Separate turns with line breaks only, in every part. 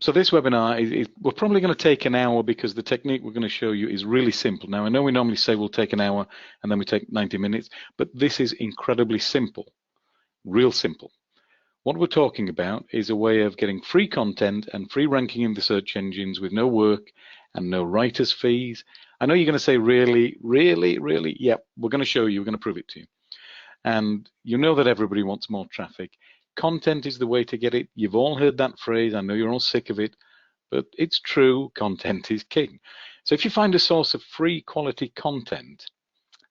So this webinar, we're probably going to take an hour because the technique we're going to show you is really simple. Now, I know we normally say we'll take an hour and then we take 90 minutes, but this is incredibly simple, real simple. What we're talking about is a way of getting free content and free ranking in the search engines with no work and no writer's fees. I know you're going to say, really, really, really? Yep, we're going to show you, we're going to prove it to you. And you know that everybody wants more traffic. Content is the way to get it. You've all heard that phrase. I know you're all sick of it, but it's true. Content is king. So if you find a source of free quality content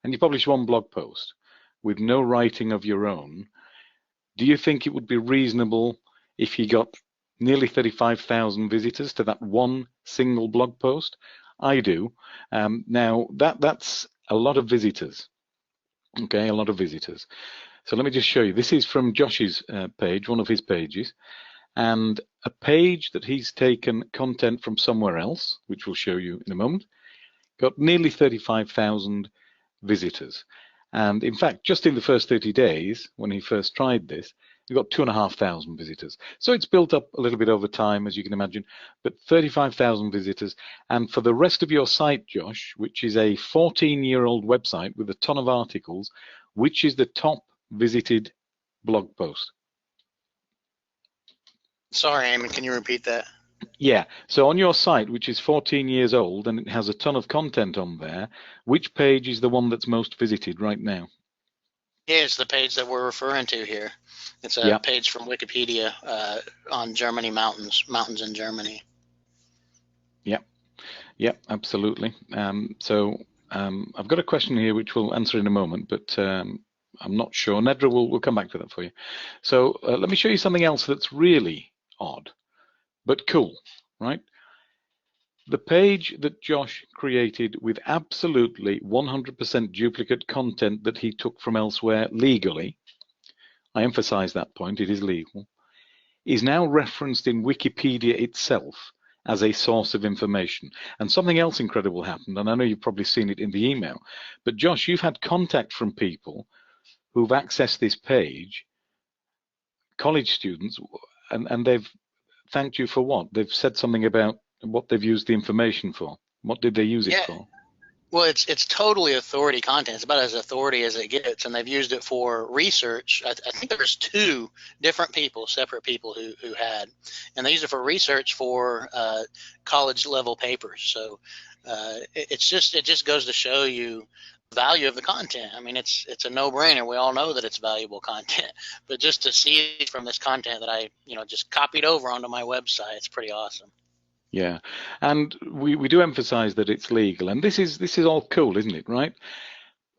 and you publish one blog post with no writing of your own, do you think it would be reasonable if you got nearly 35,000 visitors to that one single blog post? I do. Now, that's a lot of visitors. Okay, a lot of visitors. So let me just show you. This is from Josh's page, one of his pages, and a page that he's taken content from somewhere else, which we'll show you in a moment, got nearly 35,000 visitors. And in fact, just in the first 30 days, when he first tried this, he got 2,500 visitors. So it's built up a little bit over time, as you can imagine, but 35,000 visitors. And for the rest of your site, Josh, which is a 14-year-old website with a ton of articles, which is the top visited blog post?
Sorry, Eamon, can you repeat that?
Yeah, so on your site, which is 14 years old and it has a ton of content on there, which page is the one that's most visited right now?
Yeah, it's the page that we're referring to here. It's a page from Wikipedia on Germany mountains in Germany.
Yep, absolutely. So I've got a question here which we'll answer in a moment, but I'm not sure. Nedra will come back to that for you. So let me show you something else that's really odd, but cool, right? The page that Josh created with absolutely 100% duplicate content that he took from elsewhere legally, I emphasize that point, it is legal, is now referenced in Wikipedia itself as a source of information. And something else incredible happened, and I know you've probably seen it in the email, but Josh, you've had contact from people who've accessed this page, college students, and they've thanked you for what? They've said something about what they've used the information for. What did they use it for?
Well, it's totally authority content. It's about as authority as it gets, and they've used it for research. I think there's two different people, separate people who had, and they used it for research for college level papers. So it just goes to show you the value of the content. I mean, it's a no-brainer. We all know that it's valuable content, but just to see it from this content that I just copied over onto my website, it's pretty awesome.
Yeah, and we do emphasize that it's legal, and this is all cool, isn't it, right?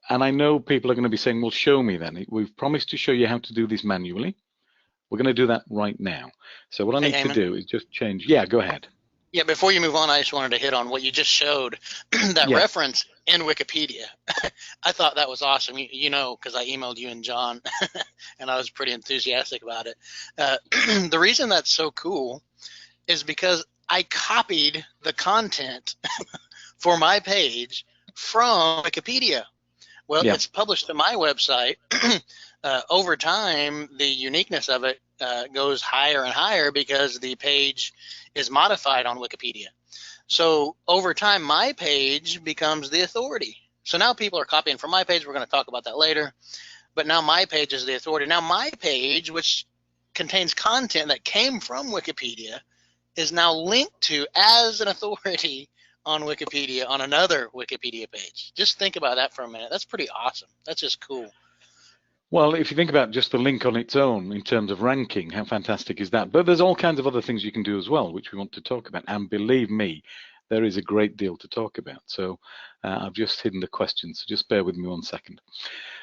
And I know people are going to be saying, well, show me then. We've promised to show you how to do this manually. We're going to do that right now. So what I need to do is just change. Yeah, go ahead.
Yeah, before you move on, I just wanted to hit on what you just showed, that reference in Wikipedia. I thought that was awesome, because I emailed you and John, and I was pretty enthusiastic about it. The reason that's so cool is because I copied the content for my page from Wikipedia. Well, it's published to my website. Over time, the uniqueness of it goes higher and higher because the page is modified on Wikipedia. So over time, my page becomes the authority. So now people are copying from my page. We're going to talk about that later. But now my page is the authority. Now my page, which contains content that came from Wikipedia, is now linked to as an authority on Wikipedia on another Wikipedia page. Just think about that for a minute. That's pretty awesome. That's just cool.
Well, if you think about just the link on its own in terms of ranking, how fantastic is that? But there's all kinds of other things you can do as well, which we want to talk about. And believe me, there is a great deal to talk about. So I've just hidden the questions, so just bear with me 1 second.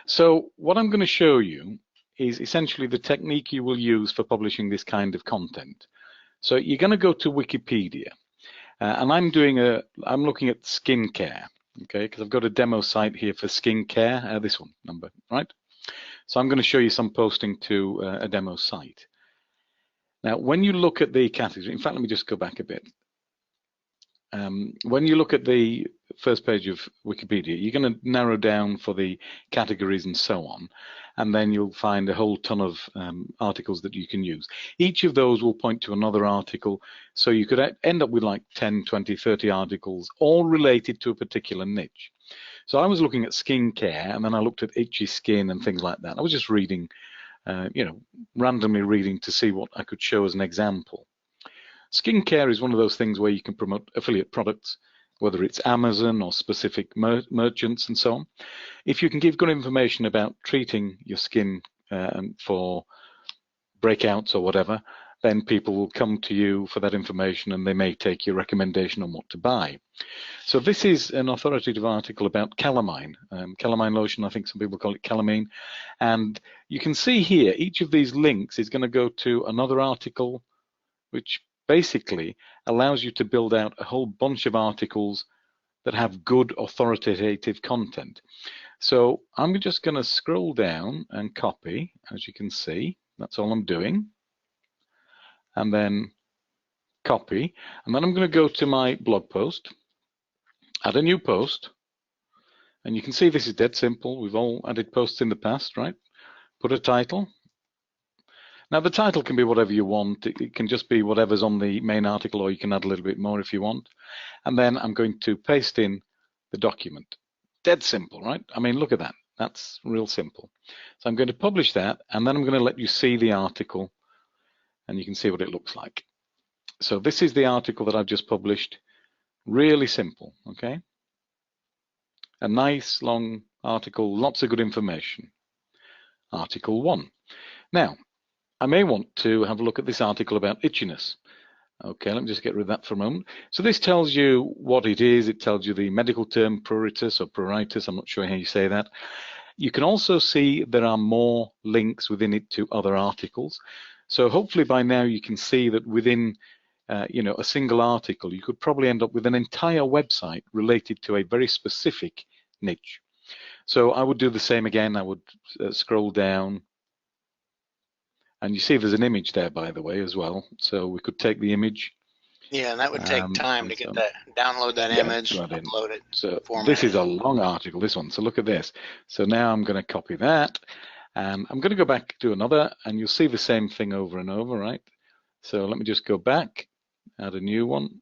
So what I'm going to show you is essentially the technique you will use for publishing this kind of content. So you're going to go to Wikipedia, and I'm looking at skincare, okay, because I've got a demo site here for skincare, this one, number, right? So I'm going to show you some posting to a demo site. Now, when you look at the categories, in fact, let me just go back a bit. When you look at the first page of Wikipedia, you're going to narrow down for the categories and so on. and then you'll find a whole ton of articles that you can use. Each of those will point to another article, so you could end up with like 10, 20, 30 articles, all related to a particular niche. So I was looking at skincare, and then I looked at itchy skin and things like that. I was just reading, randomly reading to see what I could show as an example. Skincare is one of those things where you can promote affiliate products, whether it's Amazon or specific merchants and so on. If you can give good information about treating your skin for breakouts or whatever, then people will come to you for that information, and they may take your recommendation on what to buy. So this is an authoritative article about calamine. Calamine lotion, I think some people call it calamine. And you can see here, each of these links is going to go to another article, which basically allows you to build out a whole bunch of articles that have good authoritative content. So I'm just going to scroll down and copy, as you can see. That's all I'm doing. And then copy. And then I'm going to go to my blog post, add a new post. And you can see this is dead simple. We've all added posts in the past, right? Put a title. Now the title can be whatever you want. It can just be whatever's on the main article, or you can add a little bit more if you want. And then I'm going to paste in the document. Dead simple, right? I mean, look at that. That's real simple. So I'm going to publish that, and then I'm going to let you see the article, and you can see what it looks like. So this is the article that I've just published. Really simple, okay? A nice long article, lots of good information. Article 1. Now, I may want to have a look at this article about itchiness. Okay, let me just get rid of that for a moment. So this tells you what it is. It tells you the medical term pruritus or pruritus. I'm not sure how you say that. You can also see there are more links within it to other articles. So hopefully by now you can see that within a single article, you could probably end up with an entire website related to a very specific niche. So I would do the same again. I would scroll down. And you see there's an image there, by the way, as well. So we could take the image.
Yeah, and that would take time to get that, download that image, upload it.
So this is a long article, this one. So look at this. So now I'm going to copy that. And I'm going to go back to another, and you'll see the same thing over and over, right? So let me just go back, add a new one.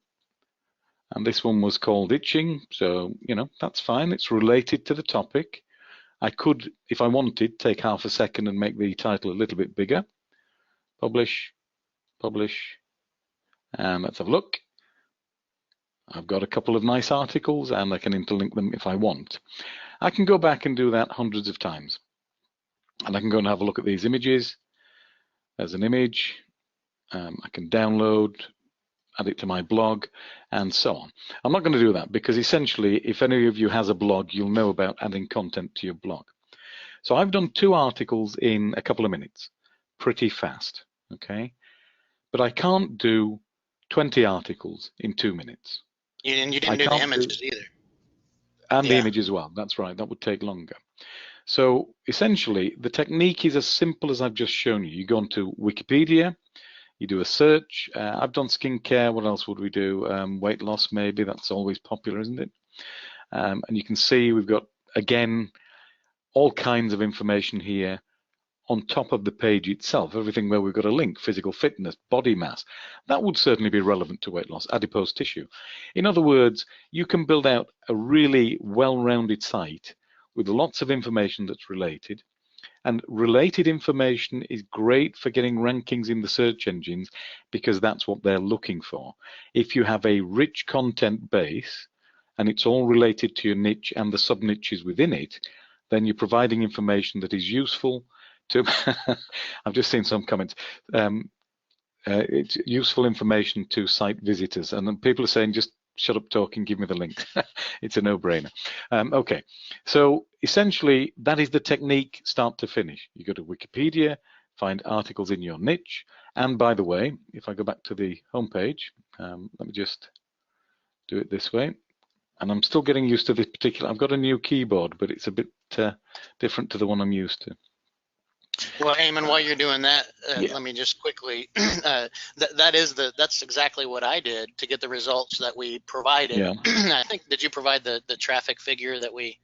And this one was called itching. So, that's fine. It's related to the topic. I could, if I wanted, take half a second and make the title a little bit bigger. Publish, publish, and let's have a look. I've got a couple of nice articles, and I can interlink them if I want. I can go back and do that hundreds of times. And I can go and have a look at these images. There's an image. I can download, add it to my blog, and so on. I'm not going to do that because essentially, if any of you has a blog, you'll know about adding content to your blog. So I've done 2 articles in a couple of minutes, pretty fast. Okay, but I can't do 20 articles in 2 minutes.
And you didn't do the images either.
And the image as well, that's right, that would take longer. So essentially, the technique is as simple as I've just shown you. You go onto Wikipedia, you do a search. I've done skincare, what else would we do? Weight loss maybe, that's always popular, isn't it? And you can see we've got, again, all kinds of information here on top of the page itself, everything where we've got a link, physical fitness, body mass. That would certainly be relevant to weight loss, adipose tissue. In other words, you can build out a really well-rounded site with lots of information that's related. And related information is great for getting rankings in the search engines because that's what they're looking for. If you have a rich content base and it's all related to your niche and the sub-niches within it, then you're providing information that is useful to, I've just seen some comments, it's useful information to site visitors, and then people are saying just shut up talking, give me the link. It's a no-brainer. Okay, so essentially that is the technique start to finish. You go to Wikipedia, find articles in your niche, and by the way, if I go back to the homepage, let me just do it this way. And I'm still getting used to this particular, I've got a new keyboard, but it's a bit different to the one I'm used to.
Well, Eamon, while you're doing that, let me just quickly, that's exactly what I did to get the results that we provided. Yeah. I think, did you provide the traffic figure that we?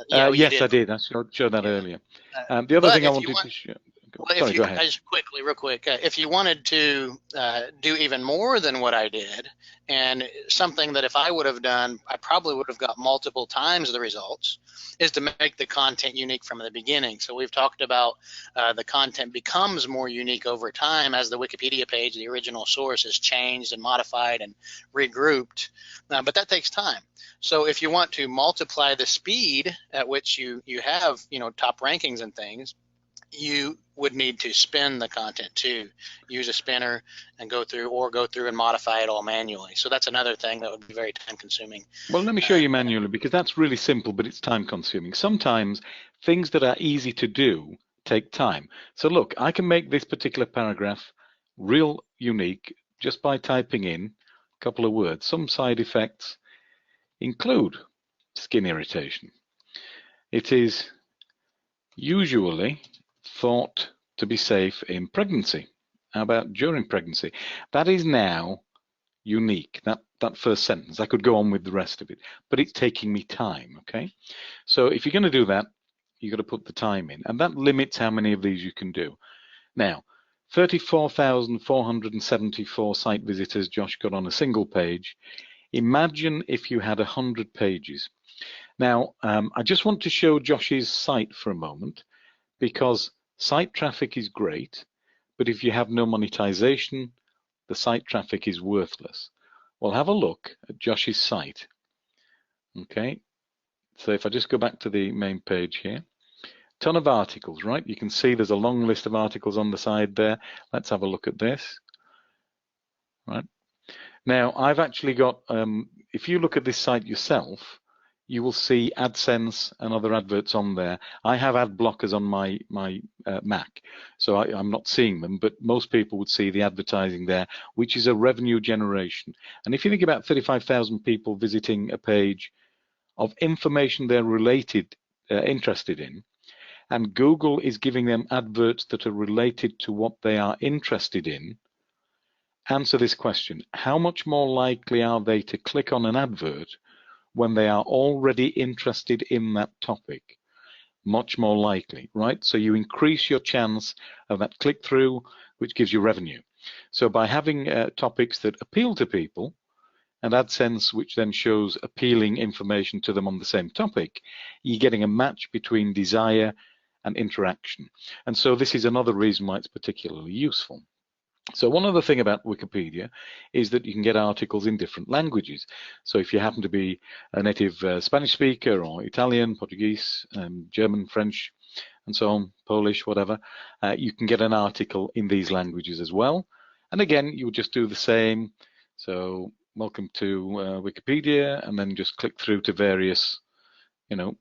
Yeah, well, you
Yes, I
did.
did. I showed that
Yeah.
earlier.
Uh,
The other
but
thing I
if you
wanted
want,
to show.
well, if
Sorry,
you,
go ahead.
I just quickly, real quick, if you wanted to do even more than what I did, and something that if I would have done, I probably would have got multiple times the results, is to make the content unique from the beginning. So we've talked about the content becomes more unique over time as the Wikipedia page, the original source, is changed and modified and regrouped, but that takes time. So if you want to multiply the speed at which you have, top rankings and things, you would need to spin the content too. Use a spinner and go through and modify it all manually. So that's another thing that would be very time consuming.
Well, let me show you manually, because that's really simple, but it's time consuming. Sometimes things that are easy to do take time. So look, I can make this particular paragraph real unique just by typing in a couple of words. Some side effects include skin irritation. It is usually thought to be safe in pregnancy. How about during pregnancy? That is now unique, that first sentence. I could go on with the rest of it, but it's taking me time, okay? So if you're going to do that, you've got to put the time in, and that limits how many of these you can do. Now, 34,474 site visitors Josh got on a single page. Imagine if you had 100 pages. Now, I just want to show Josh's site for a moment, because site traffic is great, but if you have no monetization, the site traffic is worthless. Well, have a look at Josh's site. Okay, so if I just go back to the main page here, ton of articles, right? You can see there's a long list of articles on the side there. Let's have a look at this. Right now, I've actually got, if you look at this site yourself, you will see AdSense and other adverts on there. I have ad blockers on my Mac, so I'm not seeing them, but most people would see the advertising there, which is a revenue generation. And if you think about 35,000 people visiting a page of information they're interested in, and Google is giving them adverts that are related to what they are interested in, answer this question: how much more likely are they to click on an advert when they are already interested in that topic? Much more likely, right? So you increase your chance of that click-through, which gives you revenue. So by having topics that appeal to people, and AdSense, which then shows appealing information to them on the same topic, you're getting a match between desire and interaction. And so this is another reason why it's particularly useful. So one other thing about Wikipedia is that you can get articles in different languages. So if you happen to be a native Spanish speaker, or Italian, Portuguese, German, French, and so on, Polish, whatever, you can get an article in these languages as well. And again, you would just do the same. So welcome to Wikipedia, and then just click through to various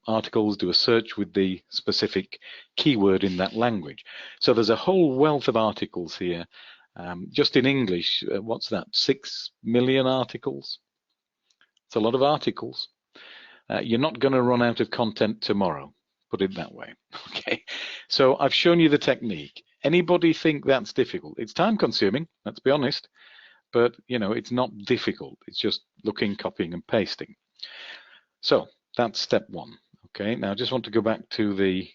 articles, do a search with the specific keyword in that language. So there's a whole wealth of articles here. Just in English, what's that, 6 million articles? It's a lot of articles. You're not going to run out of content tomorrow, put it that way. Okay, so I've shown you the technique. Anybody think that's difficult? It's time consuming, let's be honest, but it's not difficult. It's just looking, copying, and pasting. So that's step one. Okay, now I just want to go back to the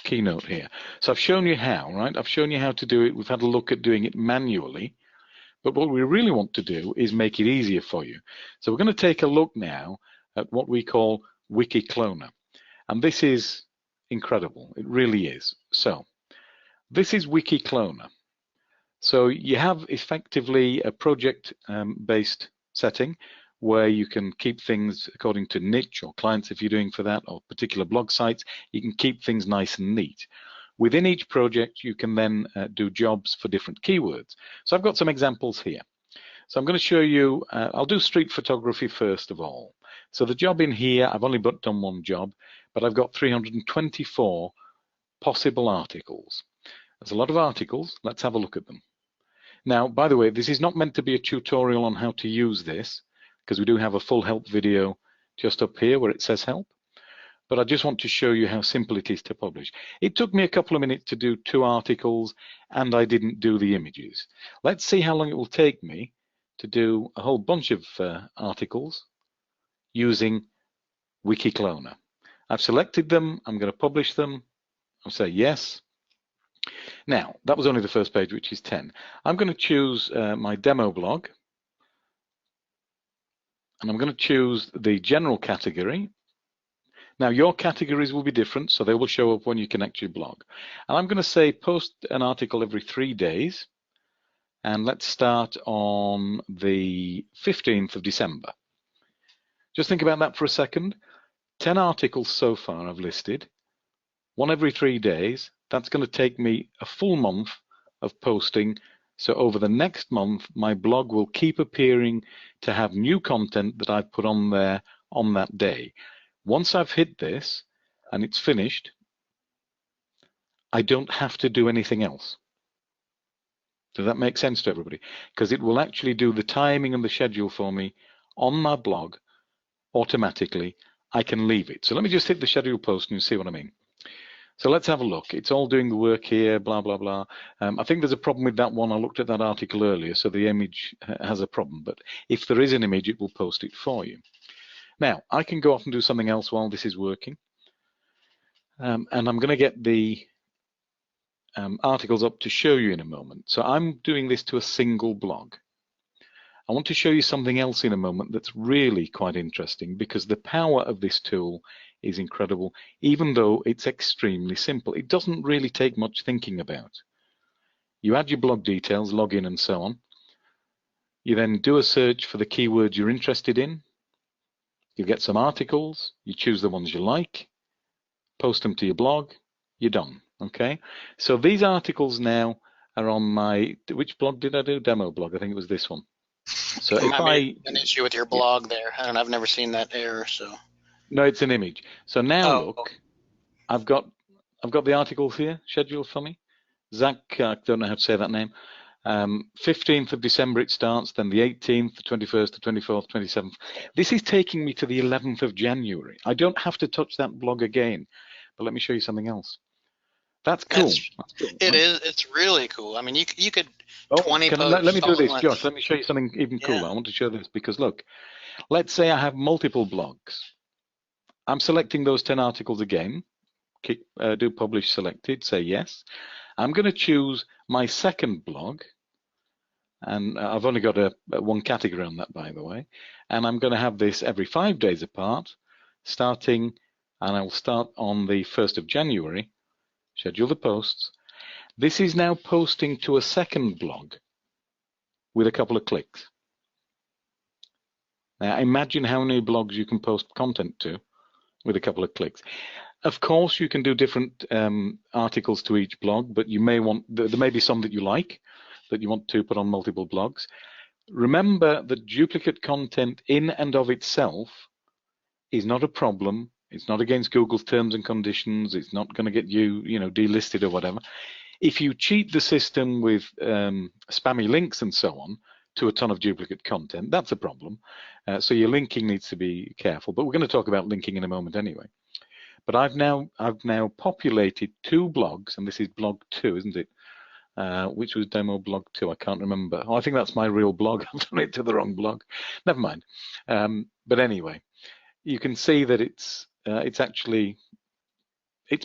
keynote here. So I've shown you how, right? I've shown you how to do it. We've had a look at doing it manually, but what we really want to do is make it easier for you. So we're going to take a look now at what we call Wiki Cloner, and this is incredible. It really is. So this is Wiki Cloner. So you have effectively a project-based setting where you can keep things according to niche or clients if you're doing for that, or particular blog sites. You can keep things nice and neat. Within each project, you can then do jobs for different keywords. So I've got some examples here. So I'm going to show you, I'll do street photography first of all. So the job in here, I've only done one job, but I've got 324 possible articles. There's a lot of articles. Let's have a look at them. Now, by the way, this is not meant to be a tutorial on how to use this, because we do have a full help video just up here where it says help. But I just want to show you how simple it is to publish. It took me a couple of minutes to do 2 articles, and I didn't do the images. Let's see how long it will take me to do a whole bunch of articles using Wiki Cloner. I've selected them. I'm going to publish them. I'll say yes. Now, that was only the first page, which is 10. I'm going to choose my demo blog. And I'm going to choose the general category. Now, your categories will be different, so they will show up when you connect your blog. And I'm going to say post an article every 3 days. And let's start on the 15th of December. Just think about that for a second. 10 articles so far I've listed, one every 3 days. That's going to take me a full month of posting. So over the next month, my blog will keep appearing to have new content that I've put on there on that day. Once I've hit this and it's finished, I don't have to do anything else. Does that make sense to everybody? Because it will actually do the timing and the schedule for me on my blog automatically. I can leave it. So let me just hit the schedule post and you see what I mean. So let's have a look. It's all doing the work here, blah, blah, blah. I think there's a problem with that one. I looked at that article earlier, so the image has a problem. But if there is an image, it will post it for you. Now, I can go off and do something else while this is working. And I'm going to get the articles up to show you in a moment. So I'm doing this to a single blog. I want to show you something else in a moment that's really quite interesting because the power of this tool is incredible, even though it's extremely simple. It doesn't really take much thinking about. You add your blog details, login and so on. You then do a search for the keywords you're interested in. You get some articles, you choose the ones you like, post them to your blog, you're done, okay? So these articles now are on my, which blog did I do? Demo blog, I think it was this one. So if
an issue with your blog there, and I've never seen that error, so.
No, it's an image. So now look, I've got the articles here scheduled for me. Zach, I don't know how to say that name. 15th of December it starts, then the 18th, the 21st, the 24th, 27th. This is taking me to the 11th of January. I don't have to touch that blog again. But let me show you something else. That's cool.
It is. It's really cool. I mean, you could 20 posts.
Let me do this, Josh. Let me show you something even cooler. I want to show this because look, let's say I have multiple blogs. I'm selecting those 10 articles again. Do publish selected, say yes. I'm going to choose my second blog. And I've only got one category on that, by the way. And I'm going to have this every 5 days apart, starting, and I will start on the 1st of January. Schedule the posts. This is now posting to a second blog with a couple of clicks. Now imagine how many blogs you can post content to with a couple of clicks. Of course, you can do different articles to each blog, but you may want, there may be some that you like that you want to put on multiple blogs. Remember that duplicate content in and of itself is not a problem. It's not against Google's terms and conditions. It's not going to get you, delisted or whatever. If you cheat the system with spammy links and so on to a ton of duplicate content, that's a problem. So your linking needs to be careful. But we're going to talk about linking in a moment anyway. But I've now populated 2 blogs, and this is blog 2, isn't it? Which was demo blog 2. I can't remember. Oh, I think that's my real blog. I've done it to the wrong blog. Never mind. But anyway, you can see that it's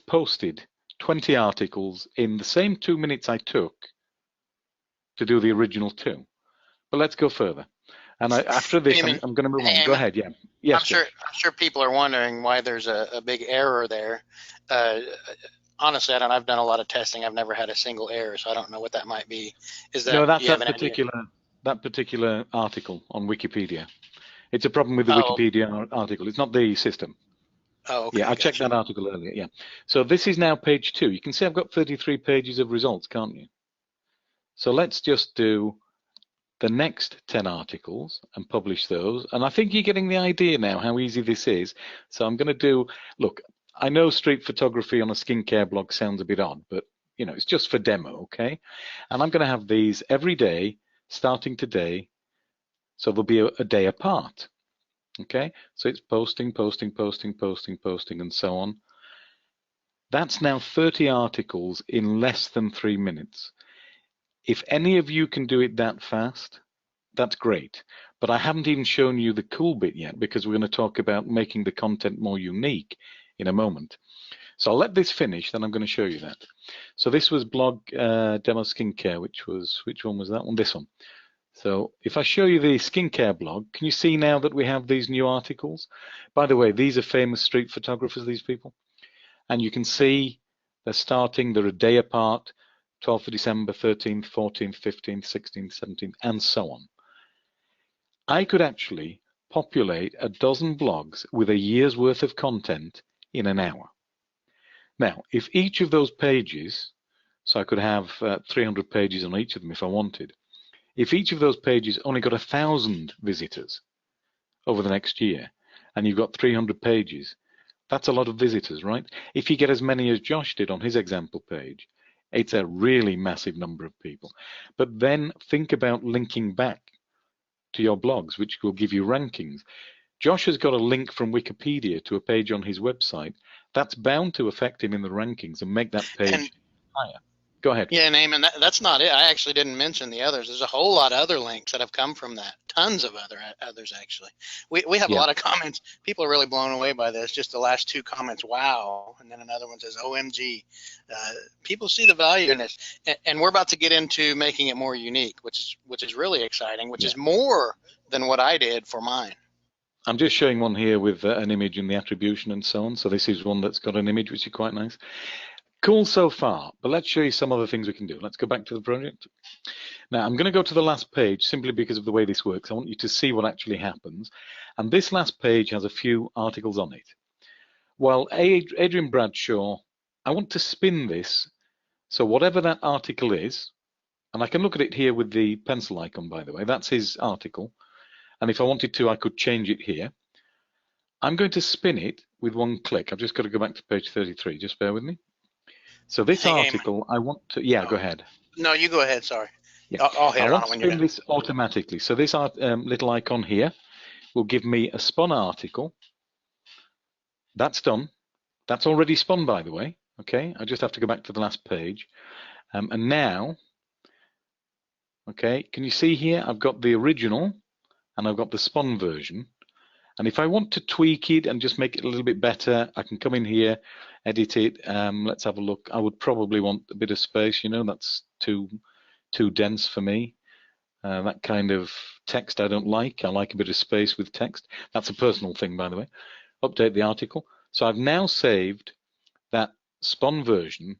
posted 20 articles in the same 2 minutes I took to do the original 2. But let's go further. And after this, I'm going to move on. Go ahead. Yeah. Yes.
I'm sure people are wondering why there's a big error there. Honestly, I've done a lot of testing. I've never had a single error, so I don't know what that might be.
No, that's that particular article on Wikipedia. It's a problem with the Wikipedia article. It's not the system.
Oh, okay.
Yeah, I checked that article earlier. Yeah. So this is now page 2. You can see I've got 33 pages of results, can't you? So let's just do the next 10 articles and publish those. And I think you're getting the idea now how easy this is. So I'm going to do, look, I know street photography on a skincare blog sounds a bit odd, but it's just for demo, okay? And I'm going to have these every day, starting today. So there'll be a day apart, okay? So it's posting, and so on. That's now 30 articles in less than 3 minutes. If any of you can do it that fast, that's great. But I haven't even shown you the cool bit yet, because we're going to talk about making the content more unique in a moment. So I'll let this finish, then I'm going to show you that. So this was blog demo skincare, which one was that one? This one. So if I show you the skincare blog, can you see now that we have these new articles? By the way, these are famous street photographers, these people. And you can see they're a day apart, 12th of December, 13th, 14th, 15th, 16th, 17th, and so on. I could actually populate a dozen blogs with a year's worth of content in an hour. Now, if each of those pages, so I could have 300 pages on each of them if I wanted, if each of those pages only got 1,000 visitors over the next year, and you've got 300 pages, that's a lot of visitors, right? If you get as many as Josh did on his example page, it's a really massive number of people. But then think about linking back to your blogs, which will give you rankings. Josh has got a link from Wikipedia to a page on his website. That's bound to affect him in the rankings and make that page higher. Go ahead.
Yeah, Naaman, that's not it. I actually didn't mention the others. There's a whole lot of other links that have come from that. Tons of others, actually. We have a lot of comments. People are really blown away by this. Just the last 2 comments, wow. And then another one says, OMG. People see the value in this. And we're about to get into making it more unique, which is really exciting, which is more than what I did for mine.
I'm just showing one here with an image and the attribution and so on. So this is one that's got an image, which is quite nice. Cool so far, but let's show you some other things we can do. Let's go back to the project. Now, I'm going to go to the last page simply because of the way this works. I want you to see what actually happens. And this last page has a few articles on it. Well, Adrian Bradshaw, I want to spin this. So whatever that article is, and I can look at it here with the pencil icon, by the way, that's his article. And if I wanted to, I could change it here. I'm going to spin it with one click. I've just got to go back to page 33. Just bear with me. So this article, I want to, go ahead.
No, you go ahead, sorry. Yeah. I'll hit
I
it
want
on it when
to
you're
spin
done.
this automatically. So this little icon here will give me a spun article. That's done. That's already spun, by the way. Okay, I just have to go back to the last page. And now, okay, can you see here? I've got the original and I've got the spun version. And if I want to tweak it and just make it a little bit better, I can come in here, edit it. Let's have a look. I would probably want a bit of space, that's too dense for me. That kind of text I don't like. I like a bit of space with text. That's a personal thing, by the way. Update the article. So I've now saved that spun version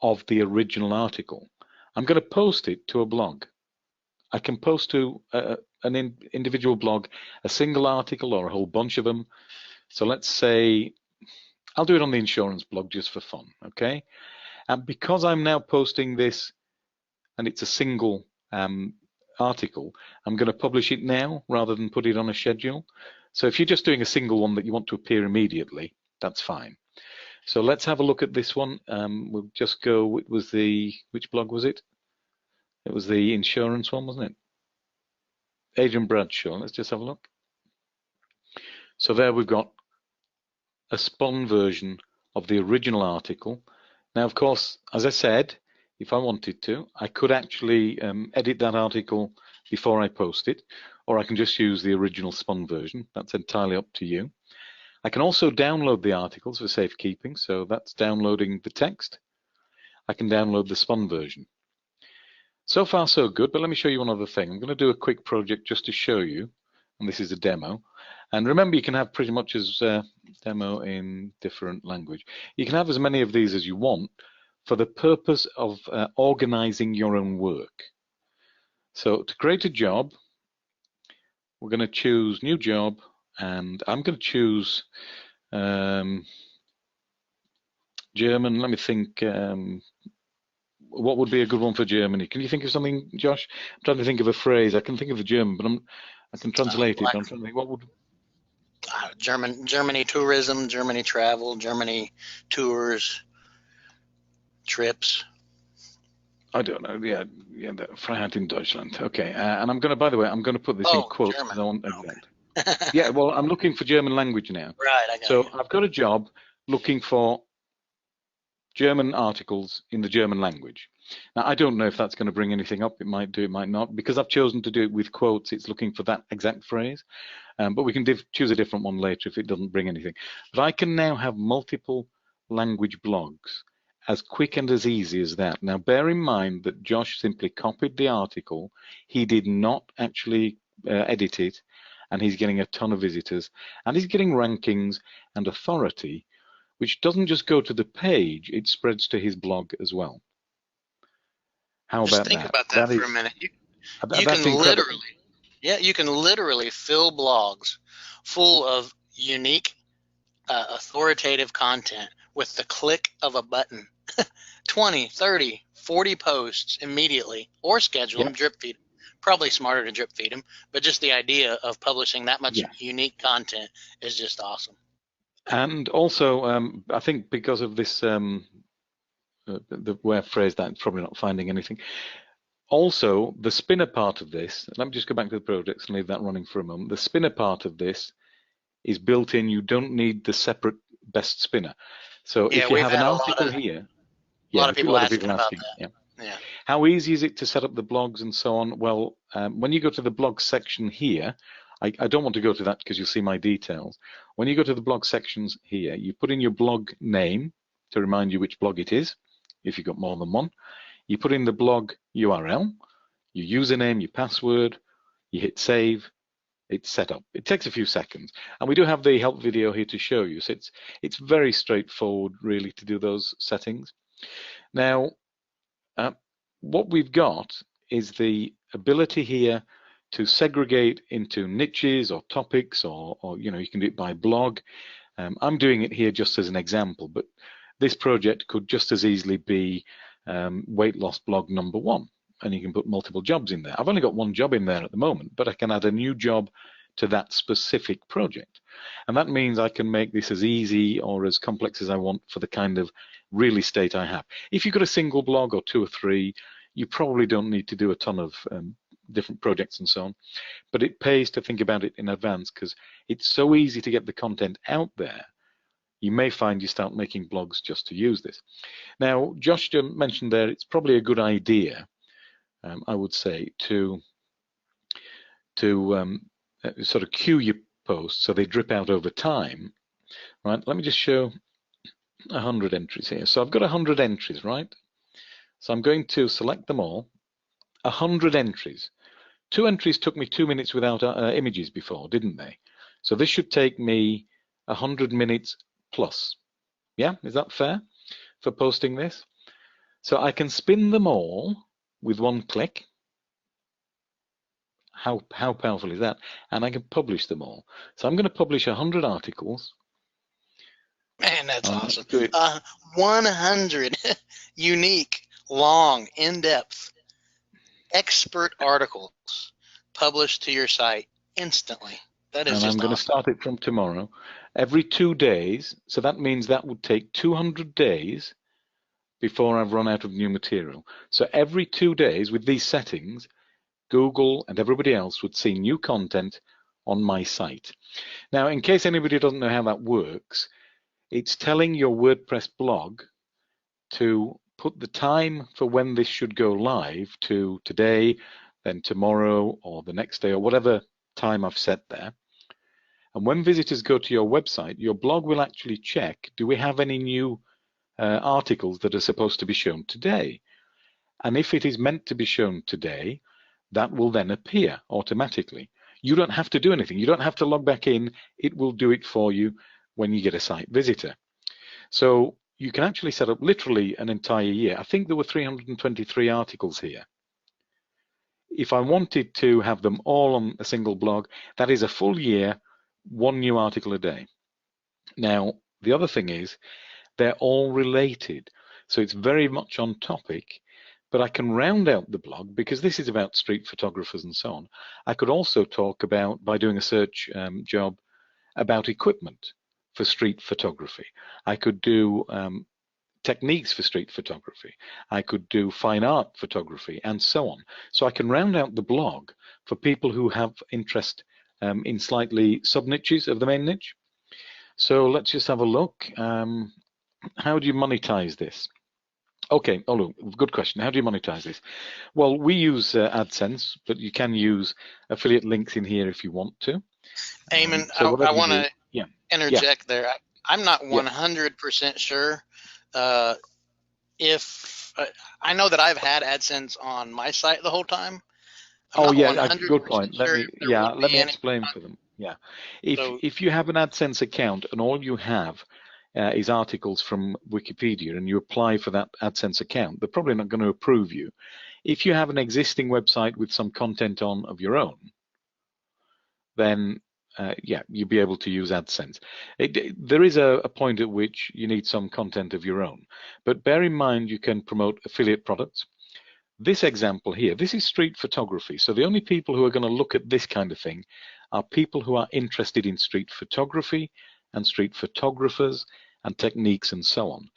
of the original article. I'm going to post it to a blog. I can post to an individual blog a single article or a whole bunch of them. So let's say I'll do it on the insurance blog just for fun, okay? And because I'm now posting this and it's a single article, I'm going to publish it now rather than put it on a schedule. So if you're just doing a single one that you want to appear immediately, that's fine. So let's have a look at this one. We'll just go, it was which blog was it? It was the insurance one, wasn't it? Adrian Bradshaw, let's just have a look. So there we've got a spun version of the original article. Now, of course, as I said, if I wanted to, I could actually edit that article before I post it, or I can just use the original spun version. That's entirely up to you. I can also download the articles for safekeeping, so that's downloading the text. I can download the spun version. So far, so good, but let me show you one other thing. I'm going to do a quick project just to show you, and this is a demo. And remember, you can have pretty much as demo in different language. You can have as many of these as you want for the purpose of organizing your own work. So to create a job, we're going to choose new job, and I'm going to choose German. Let me think. What would be a good one for Germany? Can you think of something, Josh? I'm trying to think of a phrase. I can think of the German, but I can translate it. I'm trying to think what would.
Germany tourism, Germany travel, Germany tours, trips.
I don't know. Yeah, Freiheit in Deutschland. Okay, and I'm going to. By the way, I'm going to put this in quotes because I want exact. Yeah, well, I'm looking for German language now.
Right. I got
so I've got a job looking for German articles in the German language. Now, I don't know if that's going to bring anything up. It might do, it might not. Because I've chosen to do it with quotes, it's looking for that exact phrase. But we can choose a different one later if it doesn't bring anything. But I can now have multiple language blogs as quick and as easy as that. Now, bear in mind that Josh simply copied the article. He did not actually edit it, and he's getting a ton of visitors, and he's getting rankings and authority, which doesn't just go to the page, it spreads to his blog as well. How
Just
about
think
that?
about that for a minute. You
That's
can
incredible.
you can literally fill blogs full of unique, authoritative content with the click of a button. 20, 30, 40 posts immediately, or schedule them, drip feed. Probably smarter to drip feed them, but just the idea of publishing that much unique content is just awesome.
And also, I think because of this, the way I phrased that, probably not finding anything. Also, the spinner part of this, let me just go back to the projects and leave that running for a moment. The spinner part of this is built in. You don't need the separate best spinner. So if you have an article here,
a lot of people asking about
that.
Yeah.
How easy is it to set up the blogs and so on? Well, when you go to the blog section here, I don't want to go to that because you'll see my details. When you go to the blog sections here, you put in your blog name to remind you which blog it is, if you've got more than one. You put in the blog URL, your username, your password, you hit save, it's set up. It takes a few seconds. And we do have the help video here to show you. So it's very straightforward, really, to do those settings. Now, what we've got is the ability here to segregate into niches or topics, or you know, you can do it by blog. I'm doing it here just as an example, but this project could just as easily be weight loss blog number 1, and you can put multiple jobs in there. I've only got one job in there at the moment, but I can add a new job to that specific project. And that means I can make this as easy or as complex as I want for the kind of real estate I have. If you've got a single blog or 2 or 3, you probably don't need to do a ton of different projects and so on. But it pays to think about it in advance because it's so easy to get the content out there. You may find you start making blogs just to use this. Now, Josh mentioned there, it's probably a good idea, I would say, to sort of queue your posts so they drip out over time. Right, let me just show 100 entries here. So I've got 100 entries, right? So I'm going to select them all. 100 entries. 2 entries took me 2 minutes without images before, didn't they? So this should take me 100 minutes plus. Yeah, is that fair for posting this? So I can spin them all with one click. How powerful is that? And I can publish them all. So I'm going to publish 100 articles.
Man, that's awesome. 100 unique, long, in-depth, expert articles published to your site instantly. That is just awesome.
And I'm going to start it from tomorrow. Every 2 days, so that means that would take 200 days before I've run out of new material. So every 2 days with these settings, Google and everybody else would see new content on my site. Now, in case anybody doesn't know how that works, it's telling your WordPress blog to put the time for when this should go live to today, then tomorrow, or the next day, or whatever time I've set there. And when visitors go to your website, your blog will actually check, do we have any new articles that are supposed to be shown today? And if it is meant to be shown today, that will then appear automatically. You don't have to do anything. You don't have to log back in. It will do it for you when you get a site visitor. So you can actually set up literally an entire year. I think there were 323 articles here. If I wanted to have them all on a single blog, that is a full year, 1 new article a day. Now, the other thing is they're all related. So it's very much on topic, but I can round out the blog because this is about street photographers and so on. I could also talk about, by doing a search job, about equipment for street photography. I could do techniques for street photography. I could do fine art photography and so on. So I can round out the blog for people who have interest in slightly sub-niches of the main niche. So let's just have a look. how do you monetize this? Okay, oh look, good question. How do you monetize this? Well, we use AdSense, but you can use affiliate links in here if you want to.
Eamon,
So
I
whatever you
want
do,
to
yeah,
interject there. I'm not
yeah.
100% sure if I know that I've had AdSense on my site the whole time. I'm
Oh
not
yeah,
100%
good point.
sure if there would
Let
be
me
any.
explain for them. Yeah,
So
if you have an AdSense account and all you have is articles from Wikipedia and you apply for that AdSense account, they're probably not going to approve you. If you have an existing website with some content on of your own, then yeah, you'll be able to use AdSense. There is a point at which you need some content of your own, but bear in mind you can promote affiliate products. This example here, this is street photography. So the only people who are going to look at this kind of thing are people who are interested in street photography and street photographers and techniques and so on.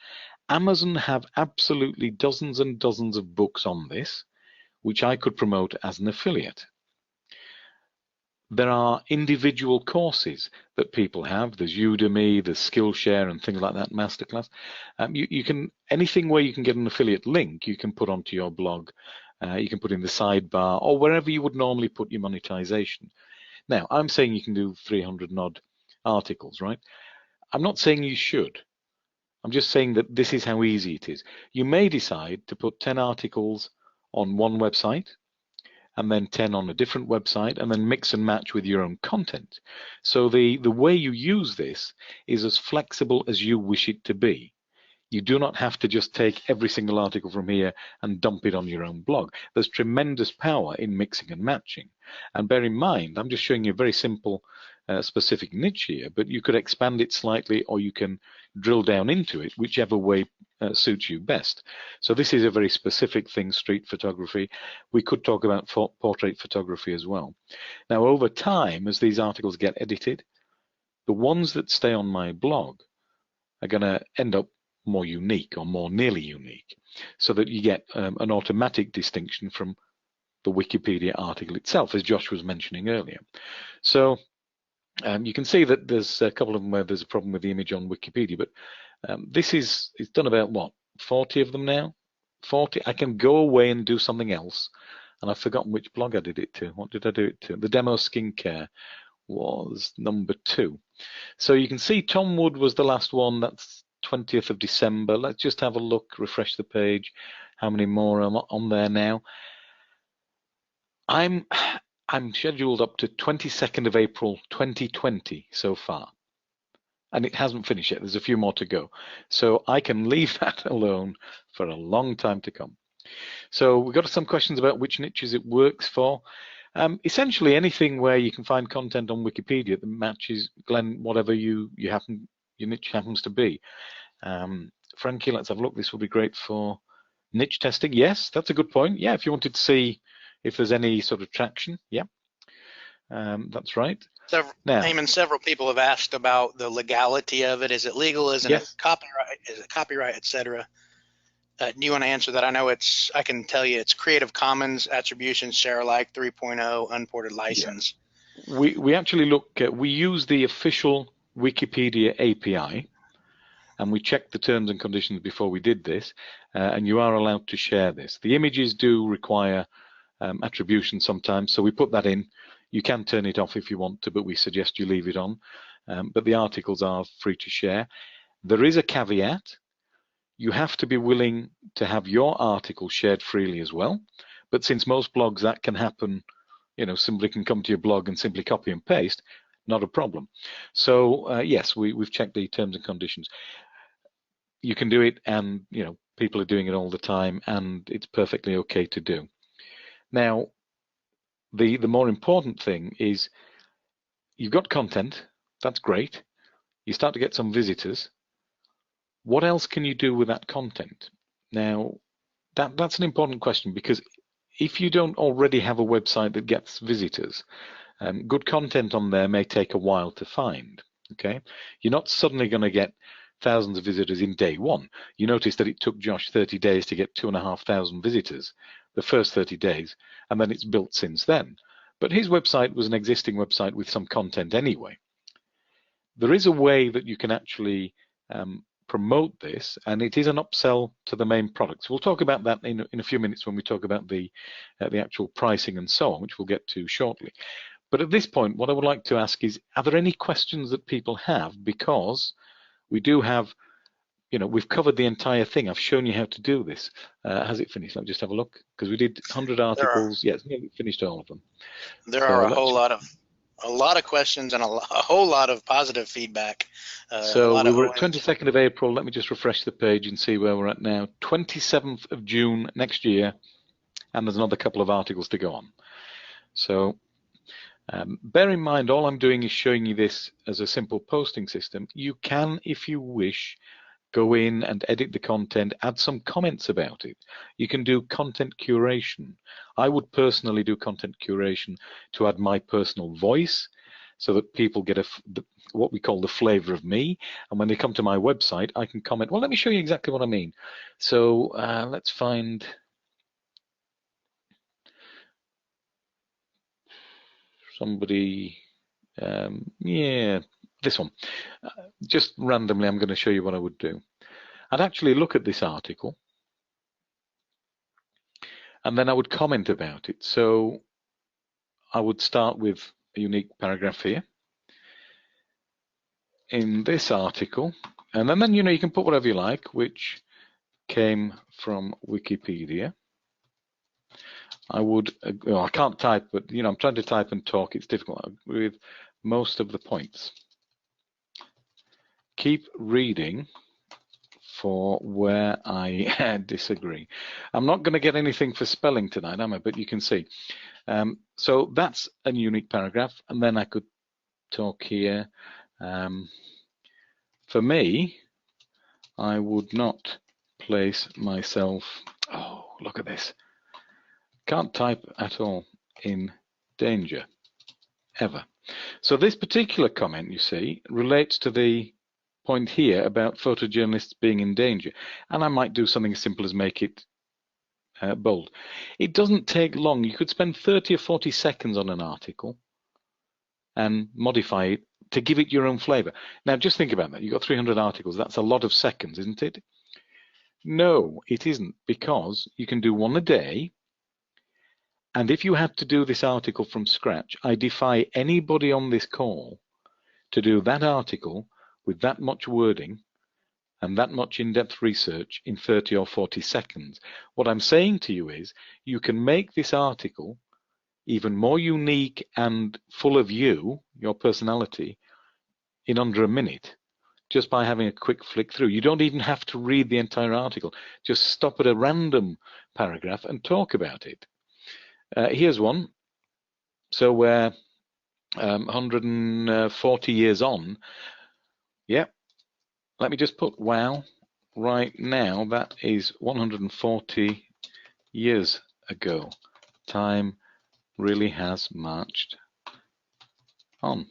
Amazon have absolutely dozens and dozens of books on this, which I could promote as an affiliate. There are individual courses that people have. There's Udemy, there's Skillshare and things like that, Masterclass. You can, anything where you can get an affiliate link, you can put onto your blog. You can put in the sidebar or wherever you would normally put your monetization. Now, I'm saying you can do 300 and odd articles, right? I'm not saying you should. I'm just saying that this is how easy it is. You may decide to put 10 articles on one website, and then 10 on a different website, and then mix and match with your own content. So the way you use this is as flexible as you wish it to be. You do not have to just take every single article from here and dump it on your own blog. There's tremendous power in mixing and matching. And bear in mind, I'm just showing you a very simple specific niche here, but you could expand it slightly or you can drill down into it, whichever way suits you best. So this is a very specific thing, street photography. We could talk about portrait photography as well. Now, over time, as these articles get edited, the ones that stay on my blog are going to end up more unique or more nearly unique, so that you get an automatic distinction from the Wikipedia article itself, as Josh was mentioning earlier. So you can see that there's a couple of them where there's a problem with the image on Wikipedia, but this is, it's done about what, 40 of them now? 40. I can go away and do something else, and I've forgotten which blog I did it to. What did I do it to? The demo skincare was number 2. So you can see Tom Wood was the last one. That's 20th of December. Let's just have a look, refresh the page. How many more are on there now? I'm scheduled up to 22nd of April 2020 so far, and it hasn't finished yet. There's a few more to go, so I can leave that alone for a long time to come. So we've got some questions about which niches it works for. Essentially anything where you can find content on Wikipedia that matches, Glenn, whatever your niche happens to be. Frankie, let's have a look. This will be great for niche testing. Yes, that's a good point. Yeah, if you wanted to see if there's any sort of traction, yeah, that's right.
Eamon, several people have asked about the legality of it. Is it legal? Isn't it copyright? Is it copyright, etc.? Do you want to answer that? I know I can tell you it's Creative Commons Attribution Share Alike 3.0 unported license.
Yeah. We actually we use the official Wikipedia API, and we checked the terms and conditions before we did this, and you are allowed to share this. The images do require attribution sometimes, so we put that in. You can turn it off if you want to, but we suggest you leave it on. But the articles are free to share. There is a caveat. You have to be willing to have your article shared freely as well. But since most blogs that can happen, somebody can come to your blog and simply copy and paste, not a problem. So yes, we've checked the terms and conditions. You can do it, and people are doing it all the time, and it's perfectly okay to do. Now, the more important thing is you've got content. That's great. You start to get some visitors. What else can you do with that content? Now, that's an important question, because if you don't already have a website that gets visitors, good content on there may take a while to find. Okay, you're not suddenly going to get thousands of visitors in day one. You notice that it took Josh 30 days to get 2,500 visitors the first 30 days, and then it's built since then. But his website was an existing website with some content anyway. There is a way that you can actually promote this, and it is an upsell to the main product. So we'll talk about that in a few minutes when we talk about the actual pricing and so on, which we'll get to shortly. But at this point, what I would like to ask is, are there any questions that people have? Because we do have, we've covered the entire thing. I've shown you how to do this. Has it finished? Let me just have a look, because we did 100 articles. Yes, we finished all of them.
There are a lot of questions and a whole lot of positive feedback.
So we were at 22nd of April. Let me just refresh the page and see where we're at now. 27th of June next year, and there's another couple of articles to go on. So bear in mind, all I'm doing is showing you this as a simple posting system. You can, if you wish, go in and edit the content, add some comments about it. You can do content curation. I would personally do content curation to add my personal voice so that people get what we call the flavor of me. And when they come to my website, I can comment. Well, let me show you exactly what I mean. So let's find somebody. Yeah, this one. Just randomly, I'm going to show you what I would do. I'd actually look at this article, and then I would comment about it. So I would start with a unique paragraph here in this article, and then you can put whatever you like, which came from Wikipedia. I would, I can't type, but I'm trying to type and talk. It's difficult with most of the points. Keep reading for where I disagree. I'm not going to get anything for spelling tonight, am I? But you can see. So that's a unique paragraph, and then I could talk here. For me, I would not place myself, oh, look at this. Can't type at all, in danger, ever. So this particular comment, you see, relates to the point here about photojournalists being in danger. And I might do something as simple as make it bold. It doesn't take long. You could spend 30 or 40 seconds on an article and modify it to give it your own flavor. Now, just think about that. You've got 300 articles. That's a lot of seconds, isn't it? No, it isn't, because you can do one a day. And if you had to do this article from scratch, I defy anybody on this call to do that article with that much wording and that much in-depth research in 30 or 40 seconds. What I'm saying to you is you can make this article even more unique and full of you, your personality, in under a minute, just by having a quick flick through. You don't even have to read the entire article. Just stop at a random paragraph and talk about it. Here's one. So we're 140 years on. Yep. Let me just put wow right now. That is 140 years ago. Time really has marched on.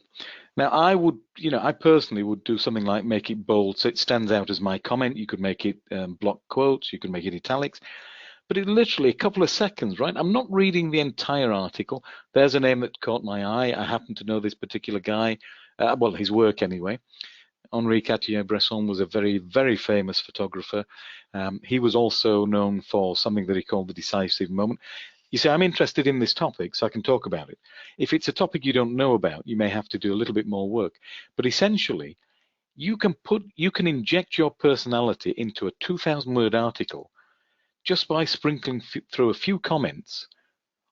Now I would, I personally would do something like make it bold so it stands out as my comment. You could make it block quotes, you could make it italics, but it literally a couple of seconds, right? I'm not reading the entire article. There's a name that caught my eye. I happen to know this particular guy, well, his work anyway. Henri Cartier-Bresson was a very, very famous photographer. He was also known for something that he called the decisive moment. You see, I'm interested in this topic, so I can talk about it. If it's a topic you don't know about, you may have to do a little bit more work. But essentially, you can inject your personality into a 2,000-word article just by sprinkling through a few comments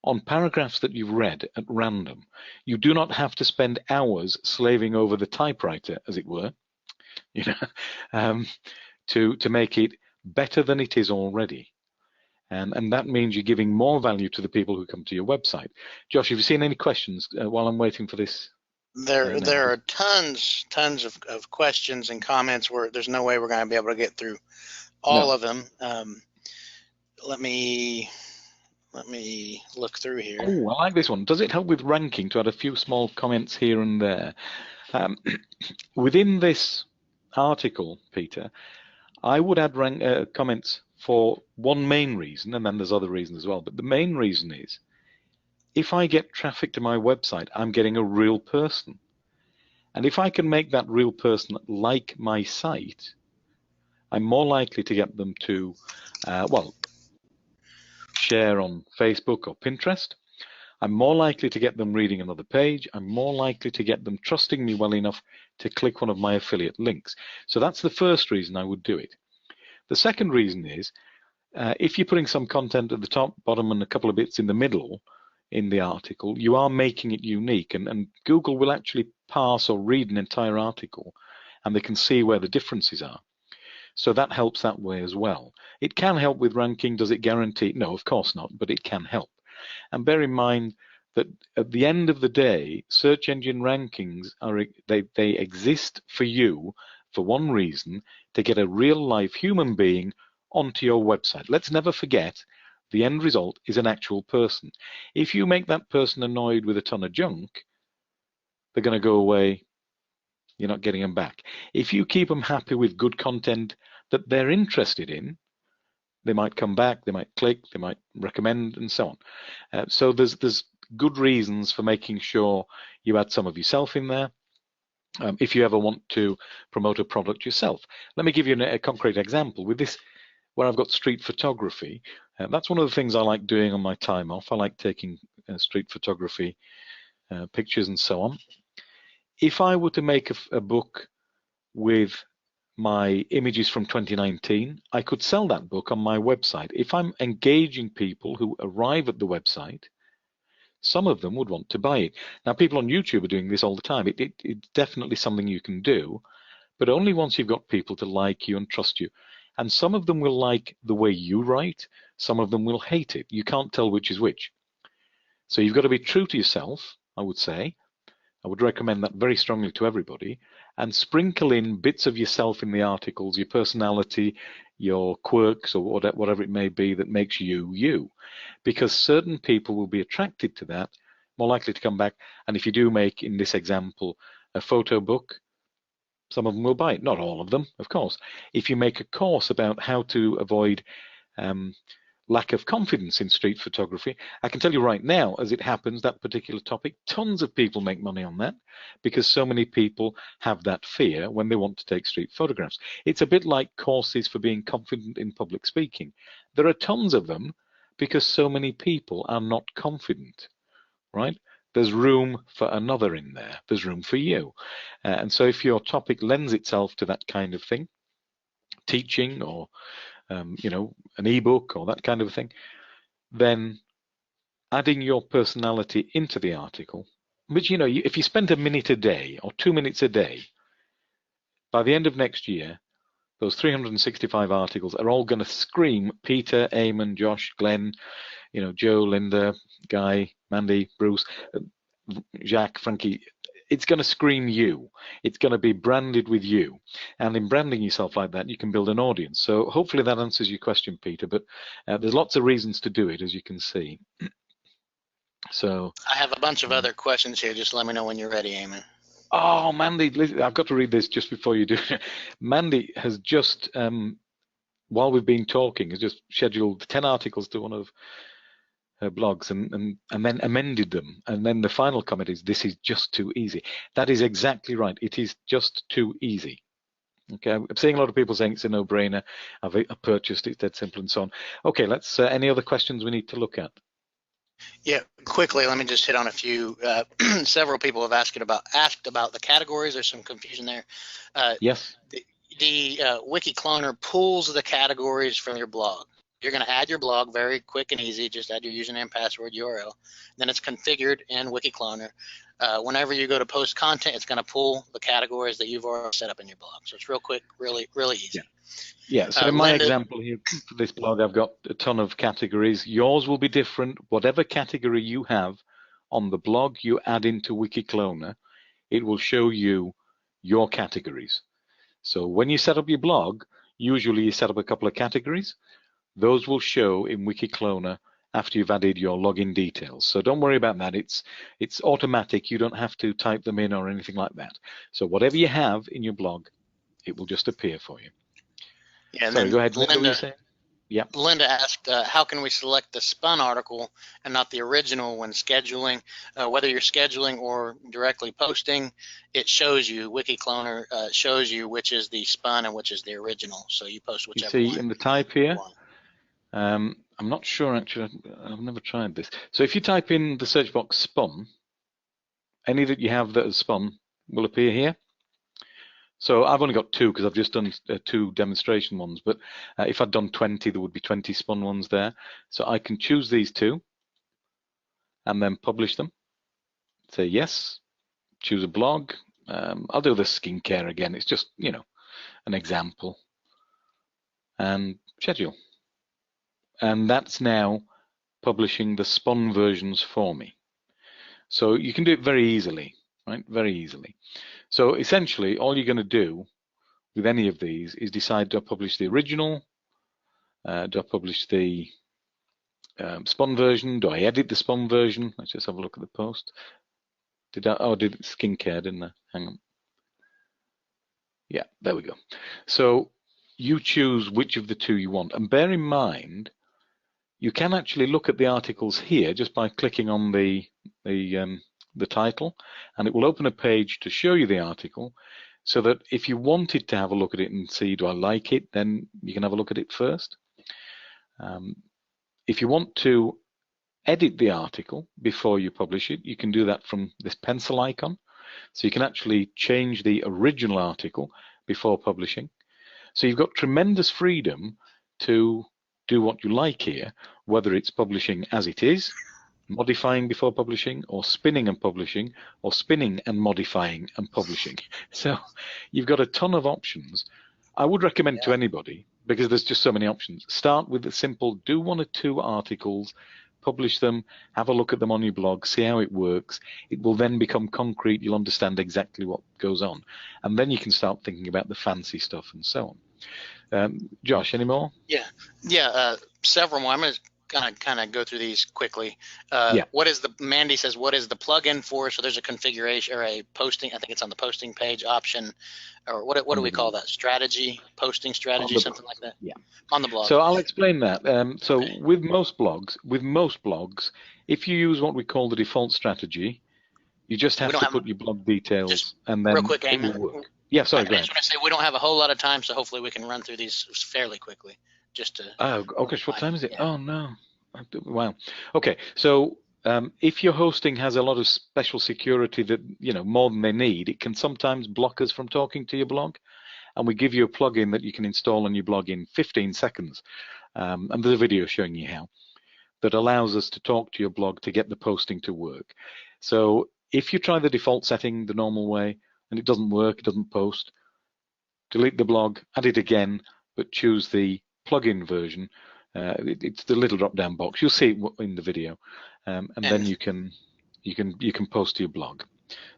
on paragraphs that you've read at random. You do not have to spend hours slaving over the typewriter, as it were, to make it better than it is already. And that means you're giving more value to the people who come to your website. Josh, have you seen any questions while I'm waiting for this?
There are tons of questions and comments where there's no way we're going to be able to get through all of them. Let me look through here.
Oh, I like this one. Does it help with ranking to add a few small comments here and there? Within this article, Peter, I would add comments for one main reason, and then there's other reasons as well. But the main reason is, if I get traffic to my website, I'm getting a real person. And if I can make that real person like my site, I'm more likely to get them to, well, share on Facebook or Pinterest. I'm more likely to get them reading another page. I'm more likely to get them trusting me well enough to click one of my affiliate links. So that's the first reason I would do it. The second reason is, if you're putting some content at the top, bottom, and a couple of bits in the middle in the article, you are making it unique, and Google will actually parse or read an entire article, and they can see where the differences are. So that helps that way as well. It can help with ranking. Does it guarantee? No, of course not, but it can help. And bear in mind that at the end of the day, search engine rankings they exist for you for one reason: to get a real life human being onto your website. Let's never forget, the end result is an actual person. If you make that person annoyed with a ton of junk, they're going to go away. You're not getting them back. If you keep them happy with good content that they're interested in, they might come back, they might click, they might recommend, and so on. So there's good reasons for making sure you add some of yourself in there. If you ever want to promote a product yourself. Let me give you a concrete example. With this, where I've got street photography, that's one of the things I like doing on my time off. I like taking street photography pictures and so on. If I were to make a book with my images from 2019, I could sell that book on my website. If I'm engaging people who arrive at the website, some of them would want to buy it. Now, people on YouTube are doing this all the time. It's definitely something you can do, but only once you've got people to like you and trust you. And some of them will like the way you write, some of them will hate it. You can't tell which is which. So you've got to be true to yourself, I would say. I would recommend that very strongly to everybody, and sprinkle in bits of yourself in the articles, your personality, your quirks, or whatever it may be that makes you you, because certain people will be attracted to that, more likely to come back. And if you do make, in this example, a photo book, some of them will buy it. Not all of them, of course. If you make a course about how to avoid lack of confidence in street photography, I can tell you right now, as it happens, that particular topic, tons of people make money on that, because so many people have that fear when they want to take street photographs. It's a bit like courses for being confident in public speaking. There are tons of them because so many people are not confident, right? There's room for another in there. There's room for you. And so if your topic lends itself to that kind of thing, teaching or you know, an ebook or that kind of thing, then adding your personality into the article, which, you know, if you spend a minute a day or 2 minutes a day, by the end of next year, those 365 articles are all going to scream Peter, Eamon, Josh, Glenn, you know, Joe, Linda, Guy, Mandy, Bruce, Jacques, Frankie. It's going to scream you. It's going to be branded with you. And in branding yourself like that, you can build an audience. So hopefully that answers your question, Peter, but there's lots of reasons to do it, as you can see. So
I have a bunch of other questions here. Just let me know when you're ready, Eamon.
Oh, Mandy, I've got to read this just before you do. Mandy has just, while we've been talking, has just scheduled 10 articles to one of her blogs and then amended them. And then the final comment is, this is just too easy. That is exactly right. It is just too easy. Okay, I'm seeing a lot of people saying it's a no-brainer. I've purchased it, it's dead simple and so on. Okay, let's, any other questions we need to look at?
Yeah, quickly, let me just hit on a few. Several people have asked about the categories. There's some confusion there.
Yes.
The Wiki Cloner pulls the categories from your blog. You're going to add your blog, very quick and easy. Just add your username, password, URL. Then it's configured in Wiki Cloner. Whenever you go to post content, it's going to pull the categories that you've already set up in your blog. So it's real quick, really easy.
Yeah, so in my example here for this blog, I've got a ton of categories. Yours will be different. Whatever category you have on the blog you add into Wiki Cloner, it will show you your categories. So when you set up your blog, usually you set up a couple of categories. Those will show in Wiki Cloner after you've added your login details. So don't worry about that. It's automatic. You don't have to type them in or anything like that. So whatever you have in your blog, it will just appear for you.
Yeah, and
Sorry,
then
go ahead.
Linda,
what were you saying? Yeah.
Linda asked, how can we select the spun article and not the original when scheduling? Whether you're scheduling or directly posting, it shows you, Wiki Cloner shows you which is the spun and which is the original. So you post
You
whichever
see
one
in the type here,
you want.
I'm not sure actually, I've never tried this. So if you type in the search box spun, any that you have that is spun will appear here. So I've only got 2 because I've just done 2 demonstration ones, but if I'd done 20, there would be 20 spun ones there. So I can choose these 2 and then publish them. Say yes, choose a blog. I'll do the skincare again. It's just, you know, an example. And schedule. And that's now publishing the spun versions for me. So you can do it very easily, right? Very easily. So essentially, all you're going to do with any of these is decide, do I publish the original? Do I publish the spun version? Do I edit the spun version? Let's just have a look at the post. Did skincare, didn't I? Hang on. Yeah, there we go. So you choose which of the 2 you want. And bear in mind, you can actually look at the articles here just by clicking on the title, and it will open a page to show you the article, so that if you wanted to have a look at it and see, do I like it, then you can have a look at it first. If you want to edit the article before you publish it, you can do that from this pencil icon. So you can actually change the original article before publishing. So you've got tremendous freedom to do what you like here, whether it's publishing as it is, modifying before publishing, or spinning and publishing, or spinning and modifying and publishing. So you've got a ton of options. I would recommend to anybody, because there's just so many options, start with the simple, do 1 or 2 articles, publish them, have a look at them on your blog, see how it works. It will then become concrete. You'll understand exactly what goes on. And then you can start thinking about the fancy stuff and so on. Josh, any more?
Yeah, several more. I'm going to kind of go through these quickly. What is Mandy says, what is the plugin for? So there's a configuration or a posting, I think it's on the posting page option, or what do we call that? Strategy, posting strategy, something like that?
Yeah.
On the blog.
So I'll explain that. So with most blogs, if you use what we call the default strategy, you just have to put your blog details and then
real quick,
it will work. Yeah, sorry, go ahead.
I just want to say we don't have a whole lot of time, so hopefully we can run through these fairly quickly. Just to.
Oh gosh, what time is it? Yeah. Oh no. Wow. Okay, so if your hosting has a lot of special security that, you know, more than they need, it can sometimes block us from talking to your blog. And we give you a plugin that you can install on your blog in 15 seconds. And there's a video showing you how, that allows us to talk to your blog to get the posting to work. So if you try the default setting the normal way and it doesn't work, it doesn't post, delete the blog, add it again, but choose the plugin version. It's the little drop-down box. You'll see it in the video, and then you can post to your blog.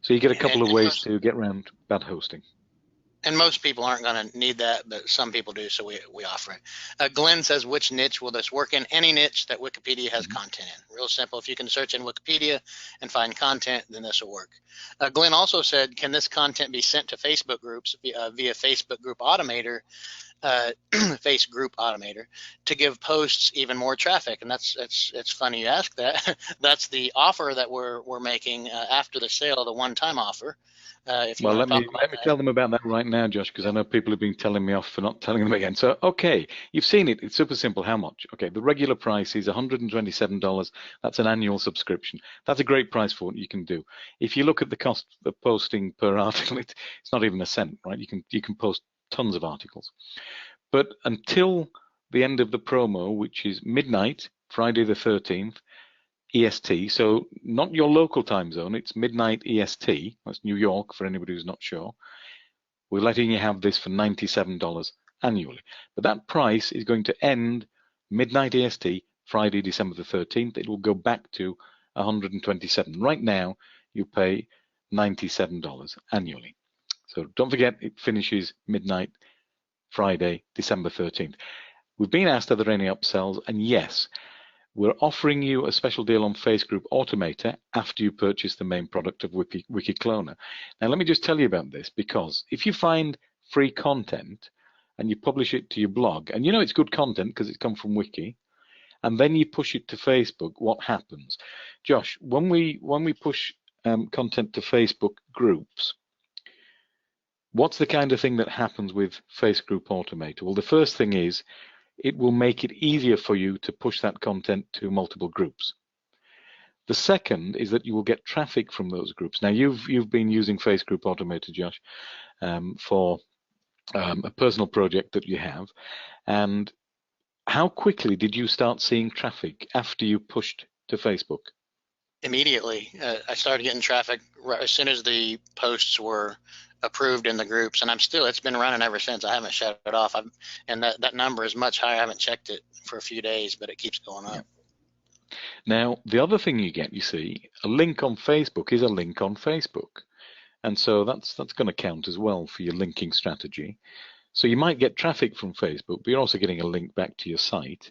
So you get a couple of ways to get around bad hosting.
And most people aren't going to need that, but some people do, so we offer it. Glenn says, which niche will this work in? Any niche that Wikipedia has content in. Real simple. If you can search in Wikipedia and find content, then this will work. Glenn also said, can this content be sent to Facebook groups via Facebook group Automator, Face Group Automator, to give posts even more traffic? And it's funny you ask that. That's the offer that we're making after the sale, the one-time offer. Well,
let me tell them about that right now, Josh, because I know people have been telling me off for not telling them again. So, okay, you've seen it. It's super simple. How much? Okay, the regular price is $127. That's an annual subscription. That's a great price for what you can do. If you look at the cost of posting per article, it's not even a cent, right? You can post tons of articles. But until the end of the promo, which is midnight, Friday the 13th, EST, so not your local time zone, it's midnight EST, that's New York for anybody who's not sure. We're letting you have this for $97 annually. But that price is going to end midnight EST, Friday, December the 13th. It will go back to $127. Right now, you pay $97 annually. So don't forget, it finishes midnight Friday, December 13th. We've been asked, are there any upsells? And yes, we're offering you a special deal on Face Group Automator after you purchase the main product of Wiki Cloner. Now, let me just tell you about this, because if you find free content and you publish it to your blog, and you know it's good content because it's come from Wiki, and then you push it to Facebook, what happens? Josh, when we push content to Facebook groups, what's the kind of thing that happens with Facebook Automator? Well, the first thing is it will make it easier for you to push that content to multiple groups. The second is that you will get traffic from those groups. Now, you've been using Facebook Automator, Josh, for a personal project that you have, and how quickly did you start seeing traffic after you pushed to Facebook?
Immediately. I started getting traffic right as soon as the posts were approved in the groups, and it's been running ever since. I haven't shut it off. And that number is much higher. I haven't checked it for a few days, but it keeps going up.
Yeah. Now, the other thing you get, you see, a link on Facebook is a link on Facebook. And so that's going to count as well for your linking strategy. So you might get traffic from Facebook, but you're also getting a link back to your site.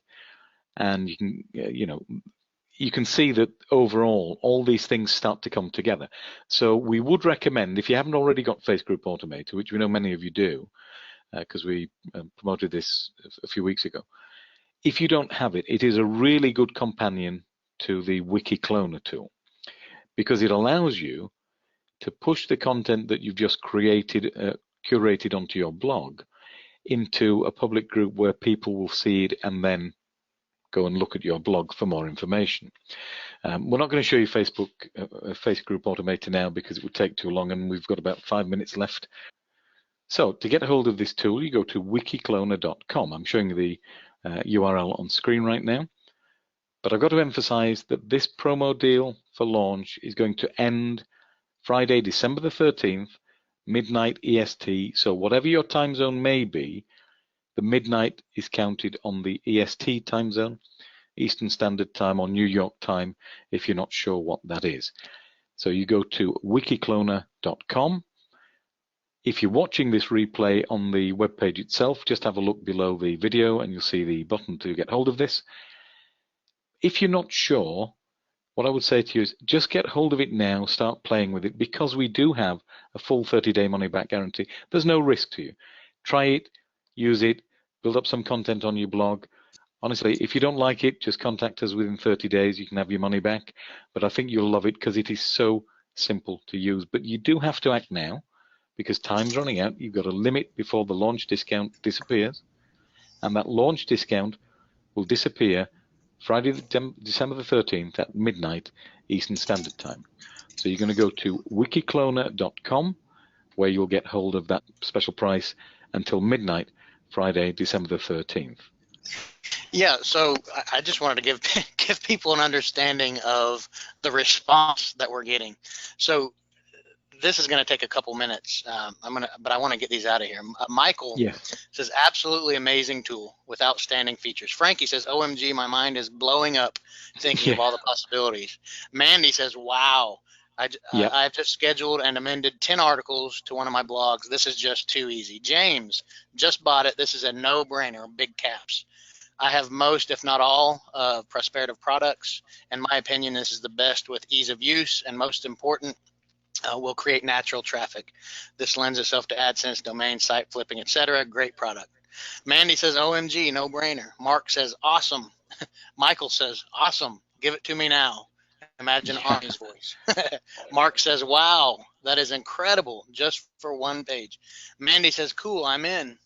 And you can, you can see that overall, all these things start to come together. So we would recommend, if you haven't already got Facebook Automator, which we know many of you do, because we promoted this a few weeks ago, if you don't have it, it is a really good companion to the Wiki Cloner tool, because it allows you to push the content that you've just created, curated onto your blog into a public group where people will see it and then go and look at your blog for more information. We're not going to show you Facebook Automator now because it would take too long, and we've got about 5 minutes left. So to get a hold of this tool, you go to wikicloner.com. I'm showing you the URL on screen right now, but I've got to emphasize that this promo deal for launch is going to end Friday, December the 13th, midnight EST. So whatever your time zone may be, the midnight is counted on the EST time zone, Eastern Standard Time, or New York time, if you're not sure what that is. So you go to wikicloner.com. If you're watching this replay on the webpage itself, just have a look below the video and you'll see the button to get hold of this. If you're not sure, what I would say to you is just get hold of it now, start playing with it, because we do have a full 30-day money-back guarantee. There's no risk to you. Try it, use it, build up some content on your blog. Honestly, if you don't like it, just contact us within 30 days. You can have your money back. But I think you'll love it because it is so simple to use. But you do have to act now because time's running out. You've got a limit before the launch discount disappears. And that launch discount will disappear Friday, December the 13th at midnight Eastern Standard Time. So you're going to go to wikicloner.com where you'll get hold of that special price until midnight Friday, December the 13th.
Yeah, so I just wanted to give people an understanding of the response that we're getting. So this is going to take a couple minutes. But I want to get these out of here. Michael says, absolutely amazing tool with outstanding features. Frankie says, OMG, my mind is blowing up thinking of all the possibilities. Mandy says, wow. I've just scheduled and amended 10 articles to one of my blogs. This is just too easy. James just bought it. This is a no-brainer, big caps. I have most, if not all, of Prosperative products. In my opinion, this is the best with ease of use, and most important, will create natural traffic. This lends itself to AdSense, domain, site flipping, etc. Great product. Mandy says, OMG, no-brainer. Mark says, awesome. Michael says, awesome. Give it to me now. Imagine Arnie's voice. Mark says, wow, that is incredible, just for one page. Mandy says, cool, I'm in.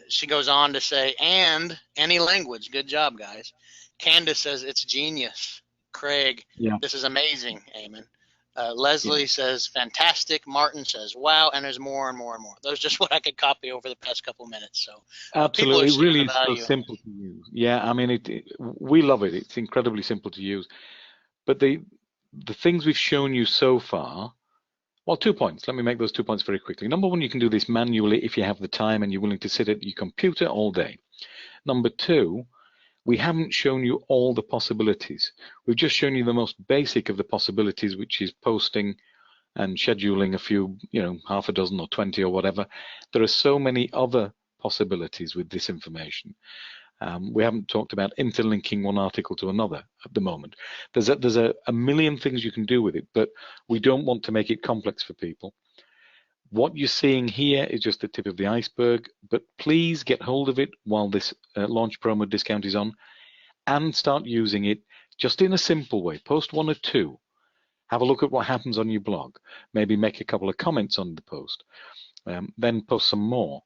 She goes on to say, and any language. Good job, guys. Candace says, it's genius. Craig, this is amazing. Amen. Leslie says, fantastic. Martin says, wow. And there's more and more and more. Those are just what I could copy over the past couple minutes. So
absolutely, it really is so simple to use. Yeah, I mean, we love it. It's incredibly simple to use. But the things we've shown you so far, well, 2 points. Let me make those 2 points very quickly. Number one, you can do this manually if you have the time and you're willing to sit at your computer all day. Number two, we haven't shown you all the possibilities. We've just shown you the most basic of the possibilities, which is posting and scheduling a few, half a dozen or 20 or whatever. There are so many other possibilities with this information. We haven't talked about interlinking one article to another at the moment. There's a million things you can do with it, but we don't want to make it complex for people. What you're seeing here is just the tip of the iceberg, but please get hold of it while this launch promo discount is on and start using it just in a simple way. Post 1 or 2. Have a look at what happens on your blog. Maybe make a couple of comments on the post. Then post some more.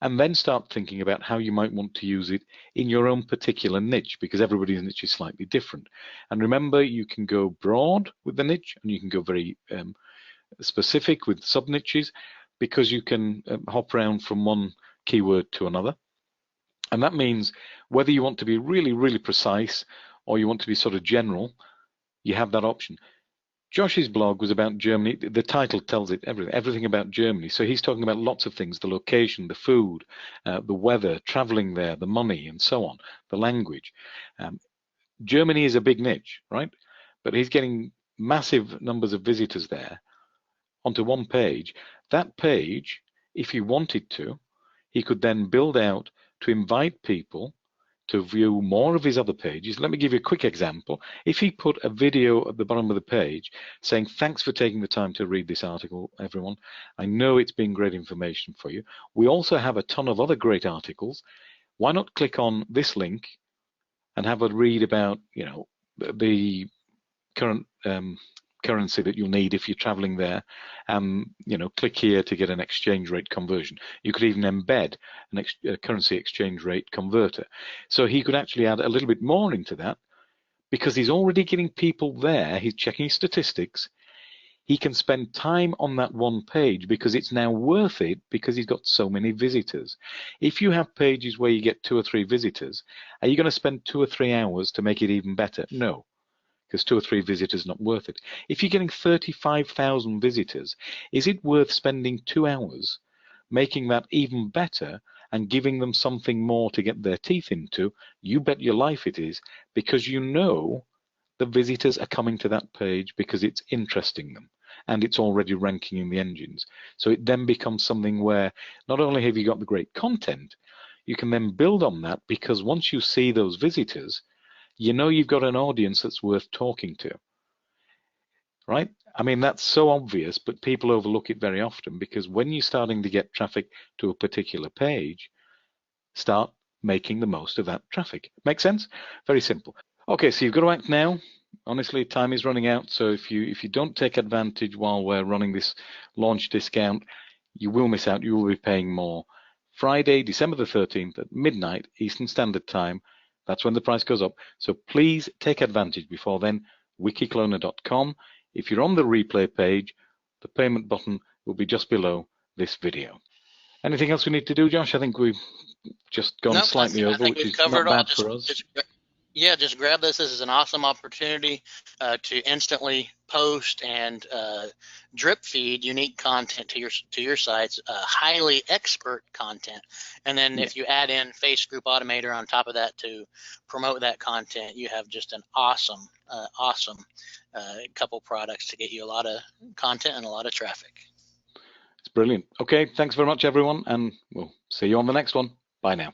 And then start thinking about how you might want to use it in your own particular niche, because everybody's niche is slightly different. And remember, you can go broad with the niche and you can go very specific with sub niches, because you can hop around from one keyword to another. And that means whether you want to be really, really precise or you want to be sort of general, you have that option. Josh's blog was about Germany. The title tells it everything about Germany. So he's talking about lots of things: the location, the food, the weather, traveling there, the money, and so on, the language. Germany is a big niche, right? But he's getting massive numbers of visitors there onto one page. That page, if he wanted to, he could then build out to invite people to view more of his other pages. Let me give you a quick example. If he put a video at the bottom of the page saying, thanks for taking the time to read this article, everyone. I know it's been great information for you. We also have a ton of other great articles. Why not click on this link and have a read about, you know, the current currency that you'll need if you're traveling there, you know, click here to get an exchange rate conversion. You could even embed a currency exchange rate converter. So he could actually add a little bit more into that, because he's already getting people there. He's checking his statistics. He can spend time on that one page because it's now worth it, because he's got so many visitors. If you have pages where you get 2 or 3 visitors, are you going to spend 2 or 3 hours to make it even better? No, because 2 or 3 visitors not worth it. If you're getting 35,000 visitors, is it worth spending 2 hours making that even better and giving them something more to get their teeth into? You bet your life it is, because you know the visitors are coming to that page because it's interesting them and it's already ranking in the engines. So it then becomes something where not only have you got the great content, you can then build on that, because once you see those visitors, you know you've got an audience that's worth talking to, right? I mean, that's so obvious, but people overlook it very often, because when you're starting to get traffic to a particular page, start making the most of that traffic. Make sense? Very simple. Okay, so you've got to act now. Honestly, time is running out, so if you don't take advantage while we're running this launch discount, you will miss out. You will be paying more. Friday, December the 13th at midnight Eastern Standard Time. That's when the price goes up. So please take advantage before then. wikicloner.com. If you're on the replay page, the payment button will be just below this video. Anything else we need to do, Josh? I think we've just gone slightly over, which is not bad for us.
Yeah, just grab this. This is an awesome opportunity to instantly post and drip feed unique content to your sites, highly expert content. And then if you add in Face Group Automator on top of that to promote that content, you have just an awesome couple products to get you a lot of content and a lot of traffic.
It's brilliant. Okay, thanks very much, everyone, and we'll see you on the next one. Bye now.